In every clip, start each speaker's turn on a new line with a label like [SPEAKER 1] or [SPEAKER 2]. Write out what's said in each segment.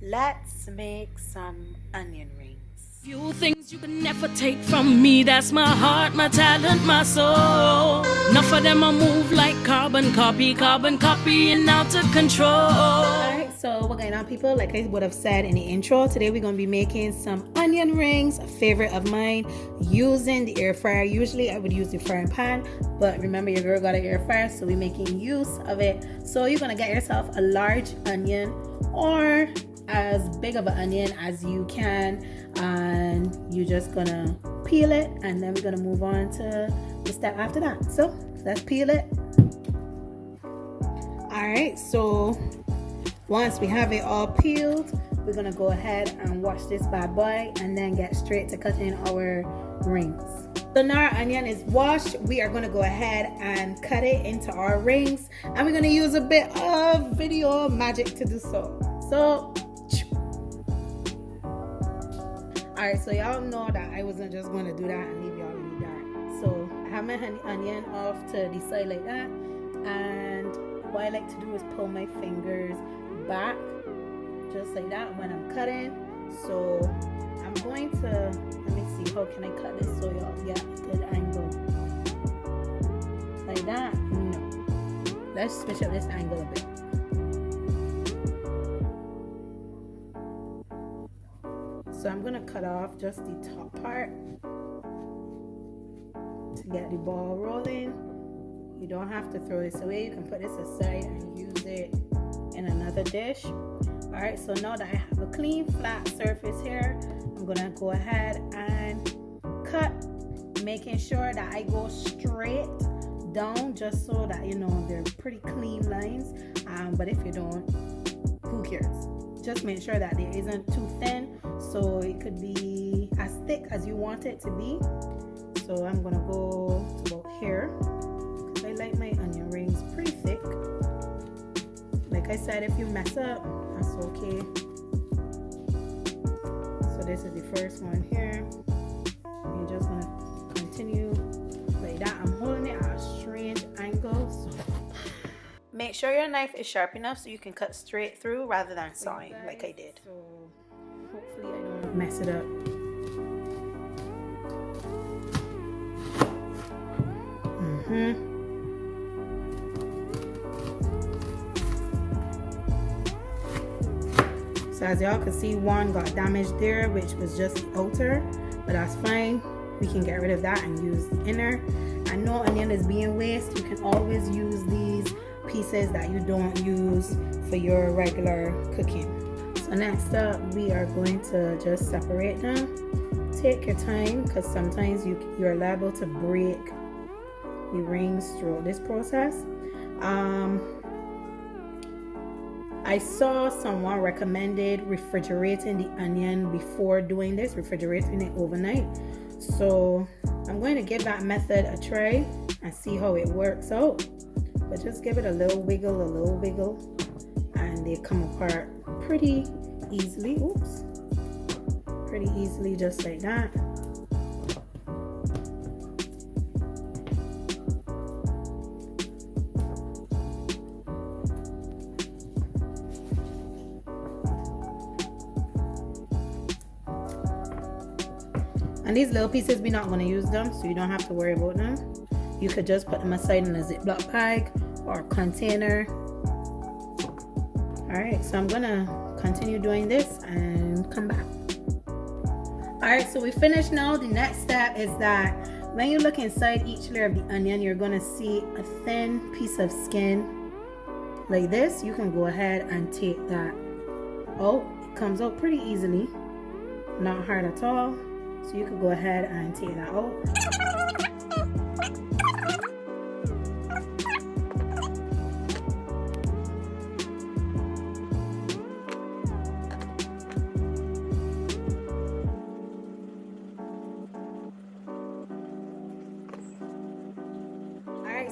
[SPEAKER 1] Let's make some onion rings.
[SPEAKER 2] Few things you can never take from me. That's my heart, my talent, my soul. Enough of them I move like carbon copy and out of control.
[SPEAKER 1] Alright, so what going on, people? Like I would have said in the intro, today we're going to be making some onion rings, a favorite of mine, using the air fryer. Usually I would use the frying pan, but remember your girl got an air fryer, so we're making use of it. So you're going to get yourself a large onion or as big of an onion as you can, and you're just gonna peel it, and then we're gonna move on to the step after that. So let's peel it. Alright, so once we have it all peeled, we're gonna go ahead and wash this bad boy and then get straight to cutting our rings. So now our onion is washed, we are gonna go ahead and cut it into our rings, and we're gonna use a bit of video magic to do so. Alright, so y'all know that I wasn't just going to do that and leave y'all in the dark. So I have my onion off to the side like that, and what I like to do is pull my fingers back just like that when I'm cutting. So I'm going to, let me see, how can I cut this so y'all get a good angle? Like that? No. Let's switch up this angle a bit. So I'm going to cut off just the top part to get the ball rolling. You don't have to throw this away. You can put this aside and use it in another dish. Alright, so now that I have a clean flat surface here, I'm going to go ahead and cut, making sure that I go straight down just so that you know they're pretty clean lines. But if you don't, who cares? Just make sure that there isn't too thin, so it could be as thick as you want it to be. So I'm gonna go to about here, because I like my onion rings pretty thick. Like I said, if you mess up, that's okay. So this is the first one here. You're just gonna continue like that. I'm holding it at a strange angle, so make sure your knife is sharp enough so you can cut straight through rather than sawing like I did. So hopefully I don't mess it up. So as y'all can see, one got damaged there, which was just the outer, but that's fine. We can get rid of that and use the inner. And no onion is being wasted. You can always use these pieces that you don't use for your regular cooking. So next up, we are going to just separate them. Take your time, because sometimes you're liable to break the rings throughout this process. I saw someone recommended refrigerating the onion before doing this, refrigerating it overnight. So I'm going to give that method a try and see how it works out. But just give it a little wiggle, and they come apart pretty easily. Oops. Pretty easily, just like that. And these little pieces, we're not going to use them, so you don't have to worry about them. You could just put them aside in a Ziploc bag or container. Alright, so I'm gonna continue doing this and come back. Alright, so we finished now. The next step is that when you look inside each layer of the onion, you're gonna see a thin piece of skin like this. You can go ahead and take that out. It comes out pretty easily, not hard at all. So you could go ahead and take that out.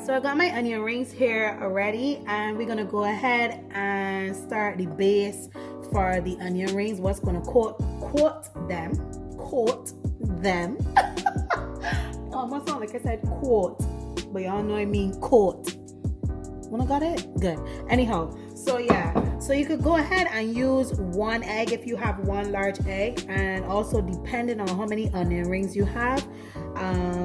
[SPEAKER 1] So I got my onion rings here already, and we're gonna go ahead and start the base for the onion rings. What's gonna coat them. Almost sound like I said quote, but y'all know I mean coat. When I got it? Good. Anyhow, so yeah. So you could go ahead and use 1 egg if you have 1 large egg, and also depending on how many onion rings you have,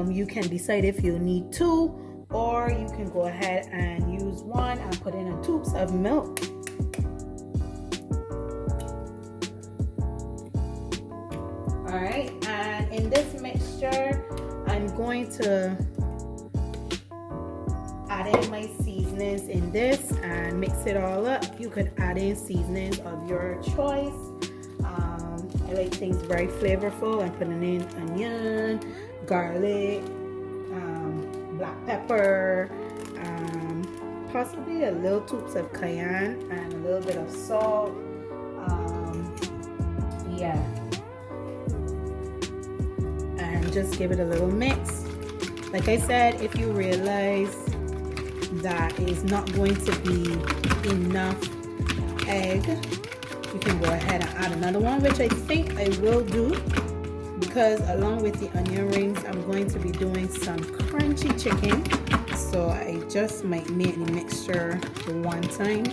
[SPEAKER 1] you can decide if you need 2, or you can go ahead and use 1 and put in a tubes of milk. All right, and in this mixture, I'm going to add in my seasonings in this and mix it all up. You could add in seasonings of your choice. I like things very flavorful. I'm putting in onion, garlic, black pepper, possibly a little tubes of cayenne and a little bit of salt. Yeah, and just give it a little mix. Like I said, if you realize that is not going to be enough egg, you can go ahead and add another one, which I think I will do, because along with the onion rings, I'm going to be doing some crunchy chicken. So I just might make the mixture one time.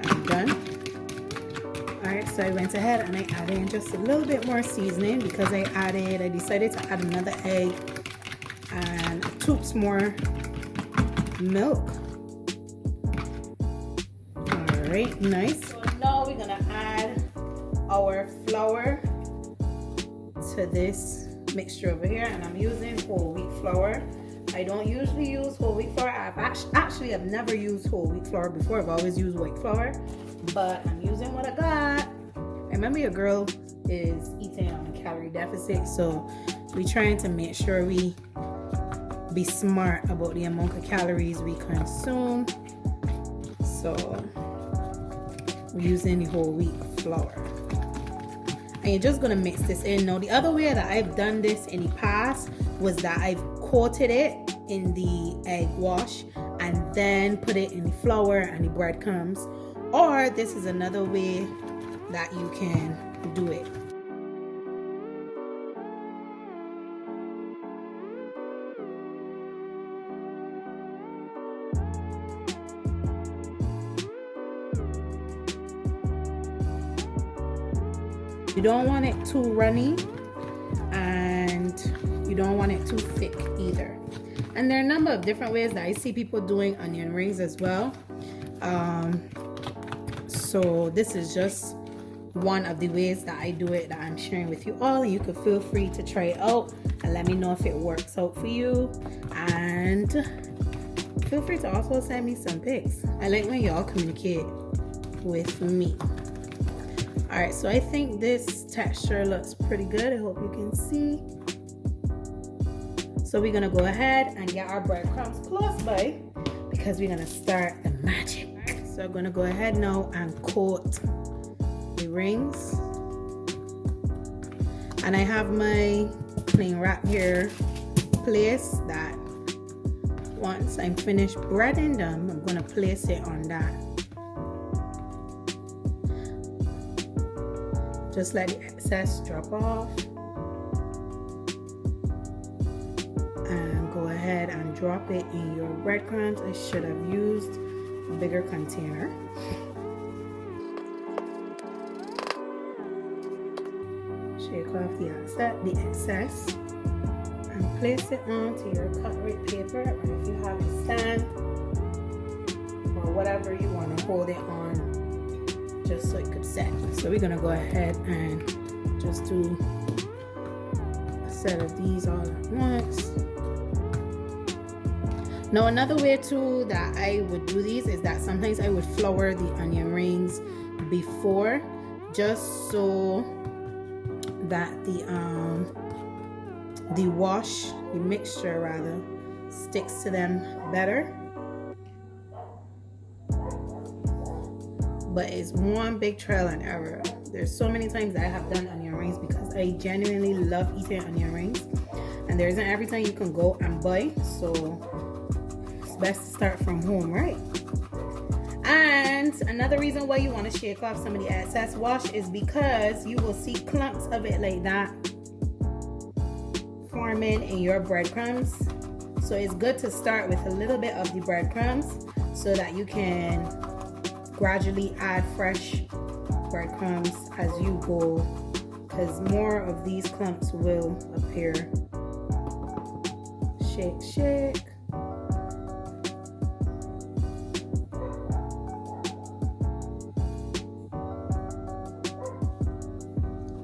[SPEAKER 1] I'm done. Alright, so I went ahead and I added in just a little bit more seasoning, because I decided to add another egg and 2 tubes more milk. Alright, nice. So now we're gonna add our flour to this mixture over here, and I'm using whole wheat flour. I don't usually use whole wheat flour. I've never used whole wheat flour before. I've always used white flour, but I'm using what I got. Remember, your girl is eating on a calorie deficit, so we're trying to make sure we be smart about the amount of calories we consume. So we're using the whole wheat flour, and you're just gonna mix this in. Now, the other way that I've done this in the past was that I've coated it in the egg wash and then put it in the flour and the breadcrumbs, or this is another way that you can do it. You don't want it too runny, and you don't want it too thick either. And there are a number of different ways that I see people doing onion rings as well. So this is just one of the ways that I do it that I'm sharing with you all. You could feel free to try it out and let me know if it works out for you. And feel free to also send me some pics. I like when y'all communicate with me. Alright, so I think this texture looks pretty good. I hope you can see. So we're gonna go ahead and get our breadcrumbs close by, because we're gonna start the magic. So I'm gonna go ahead now and coat the rings. And I have my cling wrap here placed, that once I'm finished breading them, I'm gonna place it on that. Just let the excess drop off, and go ahead and drop it in your breadcrumbs. I should have used a bigger container. Shake off the excess and place it onto your cutlery paper, or if you have a stand or whatever you want to hold it on, just so it could set. So we're gonna go ahead and just do a set of these all at once. Now, another way too that I would do these is that sometimes I would flour the onion rings before, just so that the wash, the mixture rather, sticks to them better. But it's one big trial and error. There's so many times that I have done onion rings because I genuinely love eating onion rings, and there isn't every time you can go and buy, so it's best to start from home, right? And another reason why you want to shake off some of the excess wash is because you will see clumps of it like that forming in your breadcrumbs. So it's good to start with a little bit of the breadcrumbs so that you can gradually add fresh breadcrumbs as you go, because more of these clumps will appear. Shake, shake.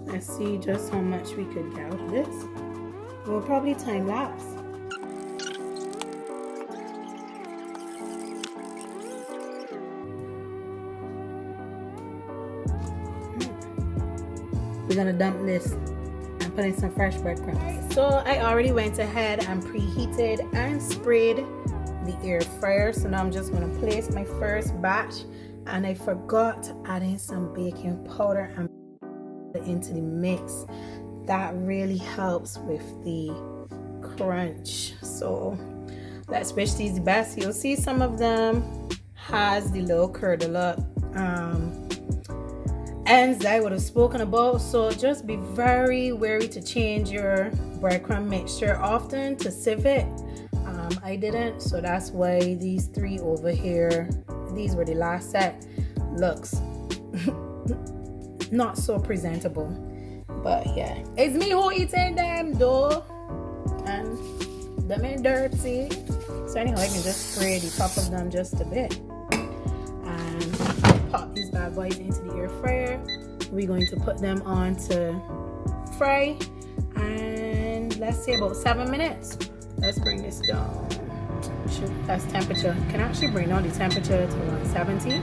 [SPEAKER 1] Let's see just how much we could get out of this. We'll probably time lapse. We're gonna dump this and put in some fresh breadcrumbs. So I already went ahead and preheated and sprayed the air fryer. So now I'm just gonna place my first batch, and I forgot adding some baking powder and into the mix. That really helps with the crunch. So let's wish these the best. You'll see some of them has the little curdle up ends I would have spoken about, so just be very wary to change your breadcrumb mixture often to sieve it. I didn't, so that's why these three over here, these were the last set, looks not so presentable. But yeah, it's me who eating them though, and them ain't dirty. So anyhow, I can just spray the top of them just a bit and pop these bad boys into the air fryer. We're going to put them on to fry, and let's say about 7 minutes. Let's bring this down. Shoot, that's temperature. Can I actually bring down the temperature to 170?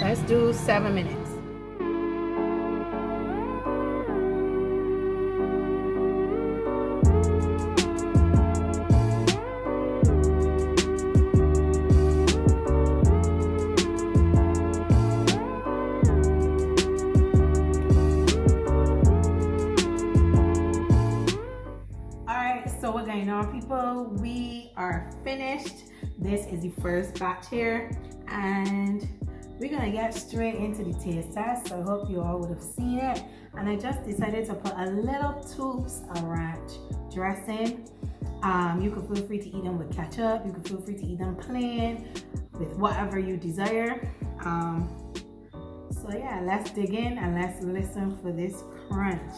[SPEAKER 1] Let's do 7 minutes. So what's going on, people? We are finished. This is the first batch here, and we're gonna get straight into the taste test. So I hope you all would have seen it. And I just decided to put a little tubes of ranch dressing. You can feel free to eat them with ketchup. You can feel free to eat them plain with whatever you desire. So yeah, let's dig in and let's listen for this crunch.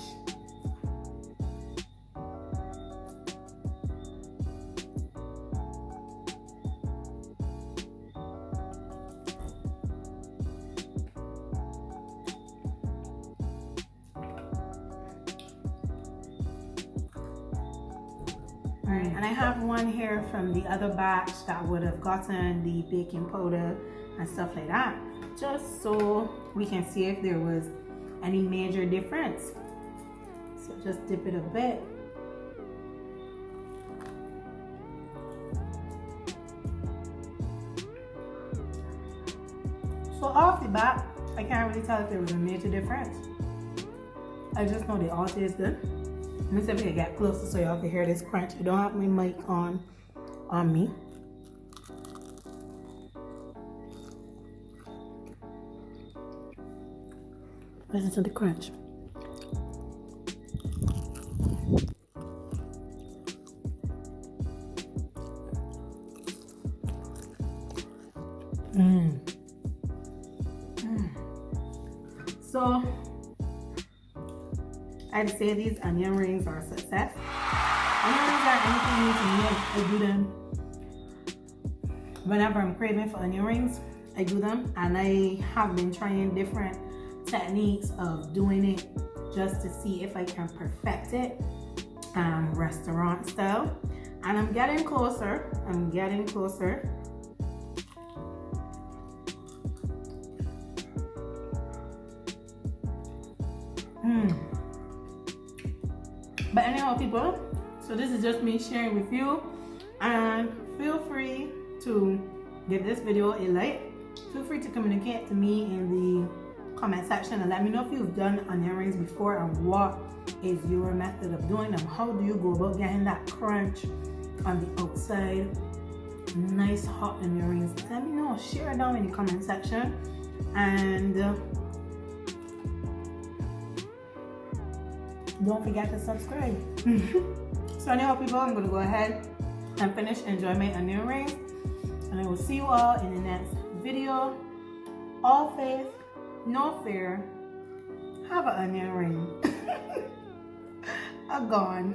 [SPEAKER 1] And I have one here from the other batch that would have gotten the baking powder and stuff like that, just so we can see if there was any major difference. So just dip it a bit. So off the bat, I can't really tell if there was a major difference. I just know they all taste good. Let me see if I can get closer so y'all can hear this crunch. I don't have my mic on me. Listen to the crunch. So I'd say these onion rings are a success. Onion rings are anything you can make. I do them whenever I'm craving for onion rings. I do them, and I have been trying different techniques of doing it just to see if I can perfect it restaurant style. And I'm getting closer. But anyhow, people, so this is just me sharing with you, and feel free to give this video a like. Feel free to communicate to me in the comment section and let me know if you've done onion rings before and what is your method of doing them. How do you go about getting that crunch on the outside? Nice hot onion rings. Let me know. Share it down in the comment section, and don't forget to subscribe. So anyhow, people, I'm gonna go ahead and finish enjoying my onion rings. And I will see you all in the next video. All faith, no fear. Have an onion ring. I'm gone.